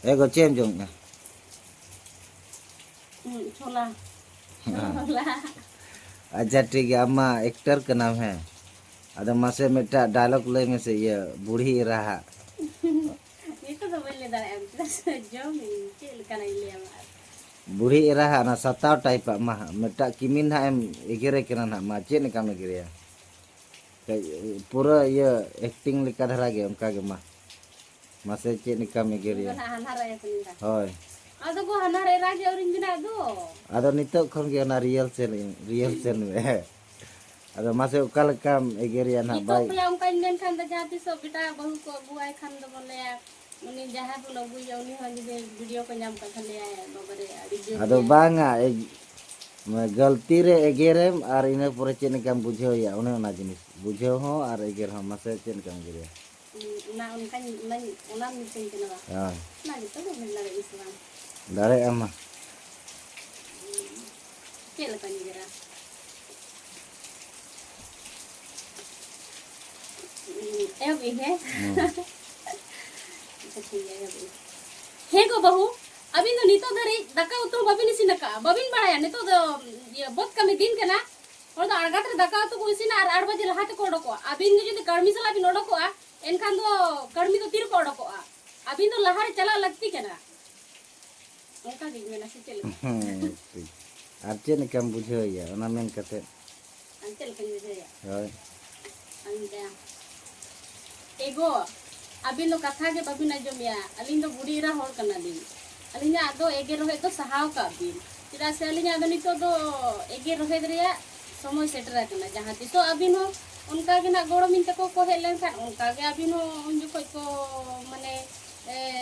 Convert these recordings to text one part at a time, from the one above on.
Ego cem jong na. छोला छोला अच्छा ठीक है, अम्मा एक्टर का नाम है। अरे मासे में डायलॉग ले में से ये बूढ़ी रहा itu tuh boleh dari kita sejauh ini cil karena ini ya mas बूढ़ी रहा ना सताव टाइप मा मेटा किमिन हा एम एगेरे केना ना मा चे ने काम एगेरे पूरा ये एक्टिंग लिका धरा गे उनका गे मा मासे चे ने काम एगेरे होय ada gua hanar era aja orang bina do ado नितो खन गे ना रियल सेन में ado मासे उकाल काम एगेरे ना भाई itu yang kan men kan jati so kita bahu ko buai kan do boleh uni jahat lo bu ya uni hanya video ko nyam ka khale babare video ado banga गलती रे एगेरेम और इने पूरे chain काम बुझे या उन्हें ना जिनिस बुझे हो और एगेर हम मासे चेन काम गिरे ना उनका उना मिटिंग के ना हां ना तो मिलना इस्लाम दारे अम्मा के लगा नहीं जरा ए भी है ठीक है हे को बहू अभी तो नीतो धरी दका उतो बबिन इसी नका बबिन बड़ाया नीतो ये बहुत कमी दिन के ना और तो आड़गात रे दका तो कोई सी ना 8 बजे लहाते को डको अभी न जदी कर्मी सला भी नडको आ एनखान तो कर्मी तो तीर को डको आ अभी तो लहारे चला लगती के ना उनका दिन में ना से चल आचे ने काम बुझे या ओना मेन कते अंचल के बुझे या होय अंदे एगो अभी नो कथा के बबिन अजमिया अलिन तो बुढ़ी रा होर कना दिन अलिना दो एगे रहे तो सहाव का बिन चिरा से अलिना दो नितो दो एगे रहे दरिया समय सेटर कना जहां तिसो अबिन हो उनका के ना गोड़ मिन तको को हेलन खान उनका के अबिन हो उन जो को माने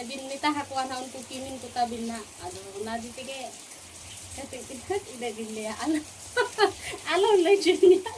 बिन निता हकवा ना उनको किमिन को ता बिन ना आदो ना दिते के कते इदे दिन ले आलो आलो ले जुनिया